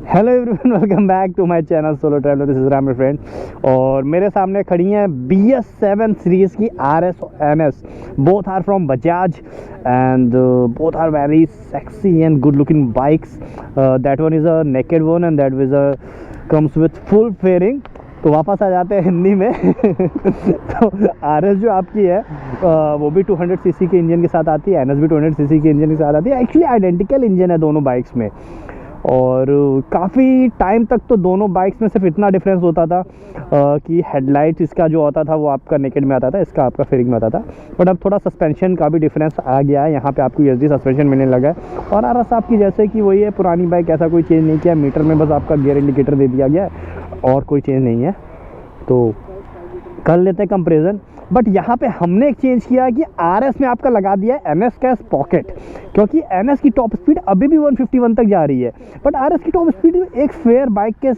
Hello everyone, welcome back to my channel solo traveller. This is Ram my friend. और मेरे सामने खड़ी हैं BS7 सीरीज़ की RS और NS। Both are from Bajaj and both are very sexy and good looking bikes. That one is a naked one and that is a comes with full fairing. तो वापस आ जाते हैं हिंदी में। तो RS जो आपकी है वो भी 200 सीसी के इंजन के साथ आती है, NS भी 200 सीसी के इंजन के साथ आती है। एक्चुअली आइडेंटिकल इंजन है दोनों बाइक्स में। और काफ़ी टाइम तक तो दोनों बाइक्स में सिर्फ इतना डिफरेंस होता था कि हेडलाइट इसका जो होता था वो आपका नेकेड में आता था, इसका आपका फेयरिंग में आता था। बट अब थोड़ा सस्पेंशन का भी डिफरेंस आ गया है। यहाँ पे आपको USD सस्पेंशन मिलने लगा है। और RS आपकी जैसे कि वही है पुरानी बाइक, ऐसा कोई चेंज नहीं किया। मीटर में बस आपका गियर इंडिकेटर दे दिया गया है और कोई चेंज नहीं है। तो कर लेते हैं कंपेरिजन। बट यहाँ पे हमने एक चेंज किया है कि RS में आपका लगा दिया है NS का पॉकेट, क्योंकि NS की टॉप स्पीड अभी भी 151 तक जा रही है। बट RS की टॉप स्पीड एक फेयर बाइक के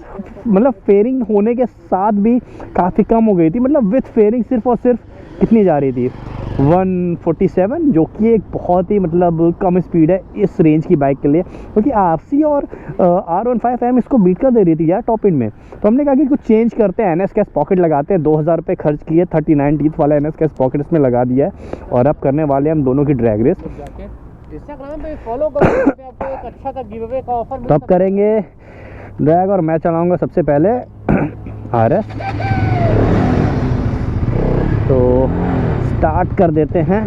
मतलब फेयरिंग होने के साथ भी काफ़ी कम हो गई थी। मतलब विथ फेयरिंग सिर्फ और सिर्फ कितनी जा रही थी 147, जो कि एक बहुत ही मतलब कम स्पीड है इस रेंज की बाइक के लिए। क्योंकि RC और R15M इसको बीट कर दे रही थी यार टॉप इंड में। तो हमने कहा कि कुछ चेंज करते हैं, NS कैस पॉकेट लगाते हैं। 2000 रुपये खर्च किए, 39 टीथ वाला NS कैस पॉकेट इसमें लगा दिया है। और अब करने वाले हम दोनों की ड्रैग रेस। इंस्टाग्राम पे फॉलो करो, आपको एक अच्छा सा गिव अवे का ऑफर मिल तब करेंगे ड्रैग और मैं चलाऊँगा सबसे पहले RS। तो स्टार्ट कर देते हैं।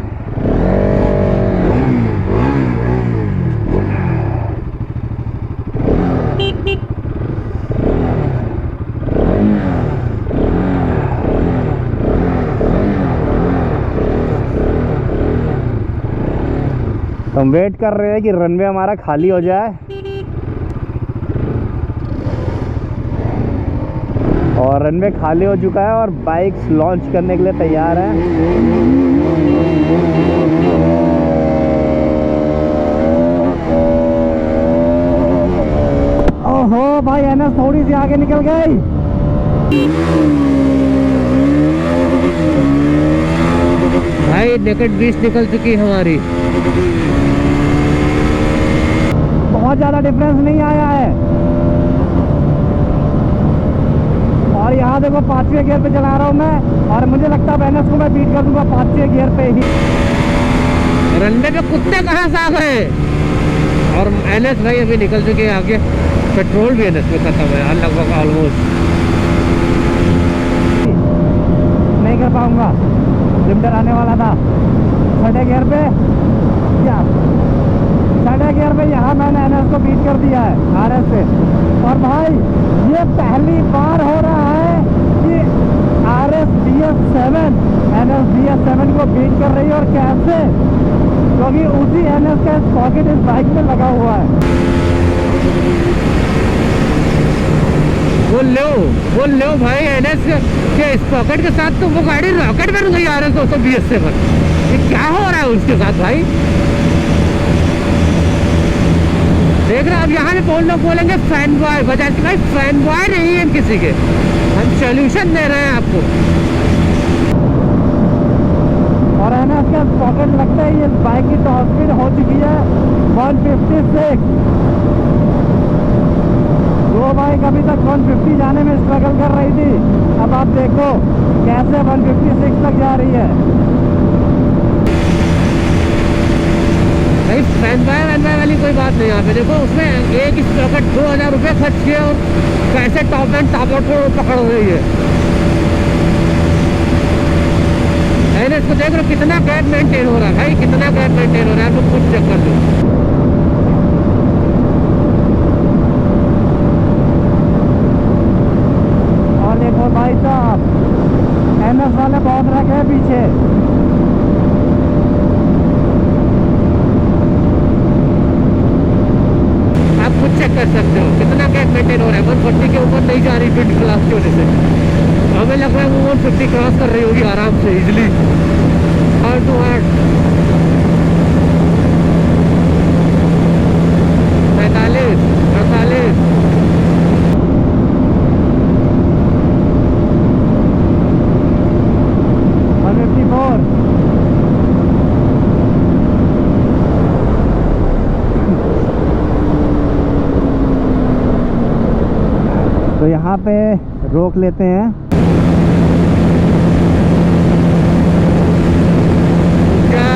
हम वेट कर रहे हैं कि रनवे हमारा खाली हो जाए। और रनवे खाली हो चुका है और बाइक्स लॉन्च करने के लिए तैयार है। ओहो भाई, NS थोड़ी सी आगे निकल गई। भाई नेकेड 20 निकल चुकी है हमारी। बहुत ज़्यादा डिफरेंस नहीं आया है। और यहाँ देखो 5वें गियर पे चला रहा हूँ मैं, और मुझे लगता है NS को मैं बीट कर दूंगा 5वें गियर पे ही। रनवे पे कुत्ते कहाँ से आ गए। और NS भाई अभी निकल चुके हैं आगे। पेट्रोल भी NS में खत्म है लगभग ऑलमोस्ट। नहीं कर पाऊंगा, लिमिटर आने वाला था 6ठे गियर पे। क्या 6ठे गियर पे यहाँ मैंने NS को बीट कर दिया है RS से। और भाई ये पहली बार हो रहा है कि RS BS7 NS BS7 को बीट कर रही है। और कैसे? क्योंकि उसी NS का पॉकेट इस बाइक में लगा हुआ है। वो लो भाई NS के इस पॉकेट के साथ तो वो गाड़ी रॉकेट बन गई RS 220 ये क्या हो रहा है उसके साथ भाई। देख रहे अब यहाँ पे लोग बोलेंगे फैन बॉय। बजाज की भाई फैन बॉय नहीं है किसी के, हम सोल्यूशन दे रहे हैं आपको। और NS का पॉकेट लगता है ये बाइक की टॉप स्पीड हो चुकी है 156। वो बाइक अभी तक 150 जाने में स्ट्रगल कर रही थी, अब आप देखो कैसे 156 तक जा रही है। भाई फैन बॉय वाली कोई बात नहीं। यहाँ पे देखो उसमें एक इस पॉकेट 2000 रुपये खर्च किए और कैसे टॉप एंड टॉप आउट को पकड़ रही है। NS को देख रहे हो कितना गैप मेंटेन हो रहा है भाई, कितना गैप मेंटेन हो रहा है। आपको खुद चेक कर दो। और देखो भाई साहब NS वाले बहुत रखे हैं पीछे। आप खुद चेक कर सकते हो कितना गैप मेंटेन हो रहा है। 140 के ऊपर नहीं जा रही फिट क्लास की वजह से। हमें लग रहा है वो 150 क्रॉस कर रही होगी आराम से इजिली, हार्ड टू हार्ड। 45, 48। तो यहाँ पे रोक लेते हैं। क्या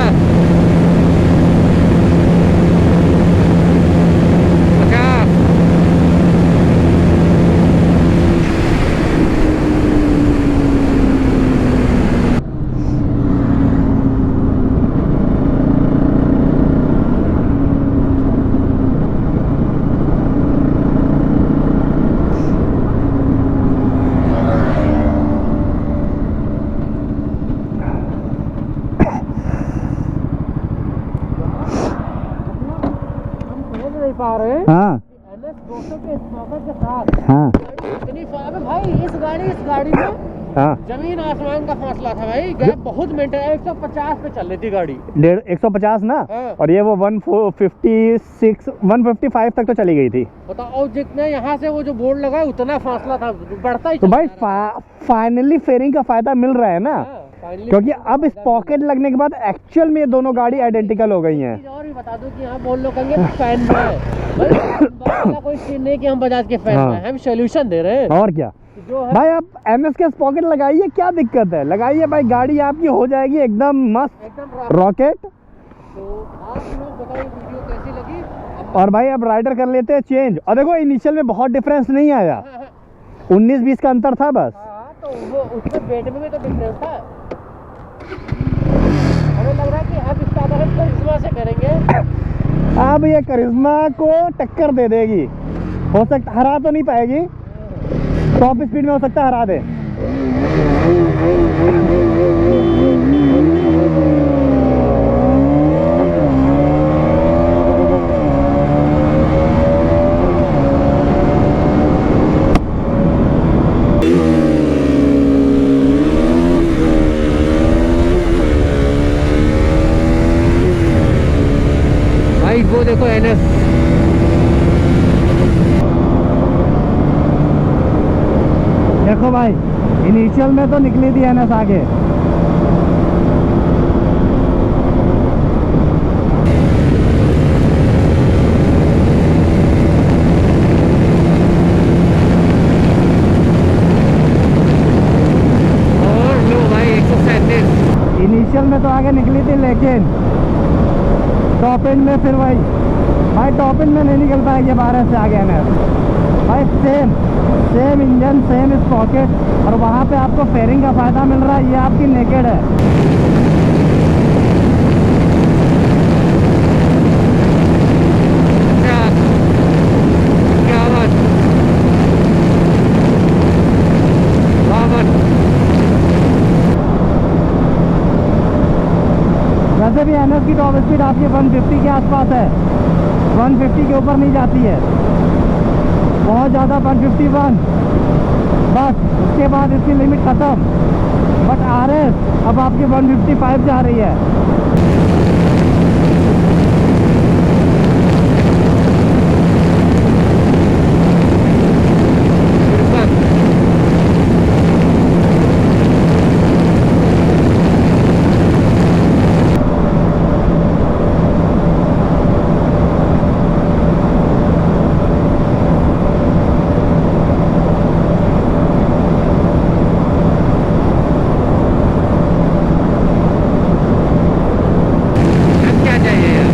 50 नहीं पा रहे हैं। हाँ NS 200 के स्मोकर के साथ हाँ गाड़ी इतनी भाई इस गाड़ी में हाँ। जमीन आसमान का फासला था भाई। गैप बहुत मेंटेन 150 पे चल रही थी गाड़ी। 150 ना। हाँ। और ये वो 156 155 तक तो चली गई थी। बताओ जितने यहाँ से वो जो बोर्ड लगा है उतना फासला था, बढ़ता ही तो चला भाई जा रहा फाइनली फेयरिंग का फायदा मिल रहा है ना। था। Finally क्योंकि अब इस पॉकेट लगने के बाद एक्चुअल में ये दोनों गाड़ी आइडेंटिकल हो गई हैं। चीज़ और भी बता दूं कि यहाँ बहुत लोग कहेंगे फैन बॉय। भाई वाला कोई सीन नहीं कि हम बजाज के फैन हाँ। हैं, हम सोल्यूशन दे रहे हैं। और क्या जो है भाई, आप MS के पॉकेट लगाइए, क्या दिक्कत है, लगाइए भाई, गाड़ी आपकी हो जाएगी एकदम मस्त एकदम रॉकेट। तो आप लोग बताइए वीडियो कैसी लगी। और भाई अब राइडर कर लेते हैं चेंज। और देखो इनिशियल में बहुत डिफरेंस नहीं आया, 19-20 का अंतर था बस। हाँ तो वो उसमें वेट में भी तो डिफरेंस था। हमें लग रहा है कि अब इसका हम करिश्मा से करेंगे। अब ये करिश्मा को टक्कर दे देगी। हो सकता हरा तो नहीं पाएगी, टॉप स्पीड में हो सकता है हरा दे। भाई वो देखो NS देखो भाई इनिशियल में तो निकली थी NS आगे। और लो भाई 137। इनिशियल में तो आगे निकली थी, लेकिन टॉप एंड में फिर वही भाई टॉप एंड में नहीं निकल पाएगी 12 से आगे NS। भाई सेम इंजन, सेम इस पॉकेट, और वहाँ पे आपको फेयरिंग का फायदा मिल रहा है। ये आपकी नेकेड है। क्या क्या बात, वाह बात। वैसे भी NS की टॉप स्पीड आपकी 150 के आसपास है, 150 के ऊपर नहीं जाती है बहुत ज़्यादा। 151 बस, उसके बाद इसकी लिमिट ख़त्म। बट RS अब आपकी 155 जा रही है। अब क्या चाहिए यार।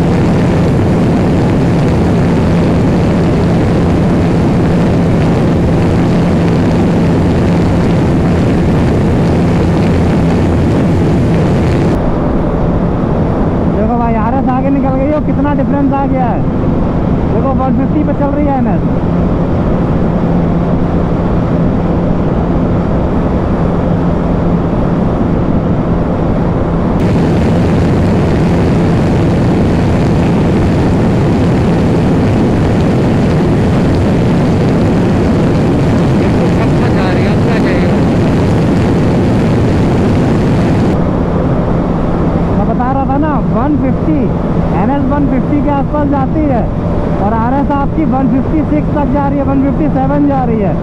देखो भाई RS आगे निकल गई और कितना डिफरेंस आ गया है। देखो 150 पे चल रही है NS। छप्पन जा रही है, अब क्या चाहिए। मैं बता रहा था ना 150, NS 150 के आसपास जाती है, और RS आपकी 156 तक जा रही है, 157 जा रही है।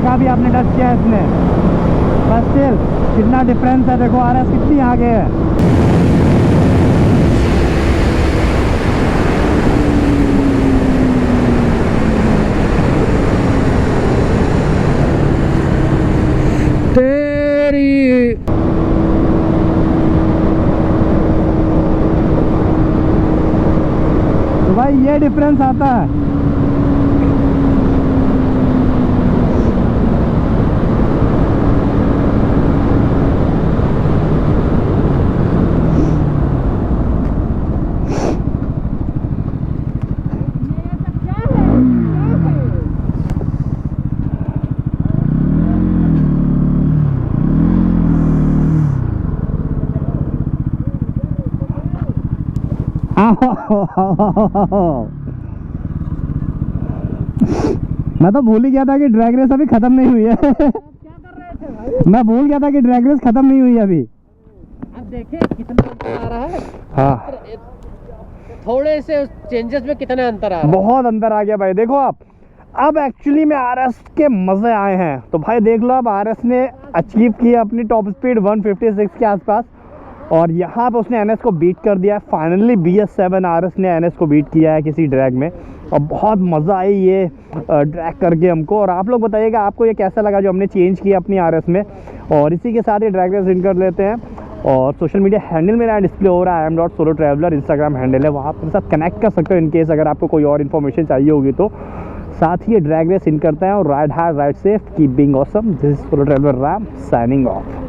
देखा भी आपने टच किया इसने, बस स्टिल कितना डिफरेंस है। देखो आरएस कितनी आगे है। तेरी तो भाई ये डिफरेंस आता है। मैं तो भूल ही गया था कि ड्रैग रेस अभी खत्म नहीं हुई है। क्या कर रहे थे भाई? मैं भूल गया था कि ड्रैग रेस खत्म नहीं हुई है अभी। अब देखें कितना अंतर आ रहा है। हाँ थोड़े से चेंजेस में कितना अंतर आ रहा है। बहुत अंतर आ गया भाई। देखो आप, अब एक्चुअली में आरएस के मजे आए हैं। तो भाई देख लो, अब आरएस ने अचीव किया अपनी टॉप स्पीड 156 के आसपास, और यहाँ पे उसने एनएस को बीट कर दिया है। फाइनली BS7 आरएस ने एनएस को बीट किया है किसी ड्रैग में, और बहुत मज़ा आई ये ड्रैग करके हमको। और आप लोग बताइएगा आपको ये कैसा लगा जो हमने चेंज किया अपनी आरएस में। और इसी के साथ ये ड्रैग रेस इन कर लेते हैं। और सोशल मीडिया हैंडल मेरा डिस्प्ले हो रहा है, IAM.solotraveler इंस्टाग्राम हैंडल है, वहाँ पर साथ कनेक्ट कर सकते हो इन केस अगर आपको कोई और इन्फॉर्मेशन चाहिए होगी तो। साथ ही ये ड्रैग रेस इन करते हैं, और ride hard ride safe, keep being awesome. This is solo traveller Ram signing off.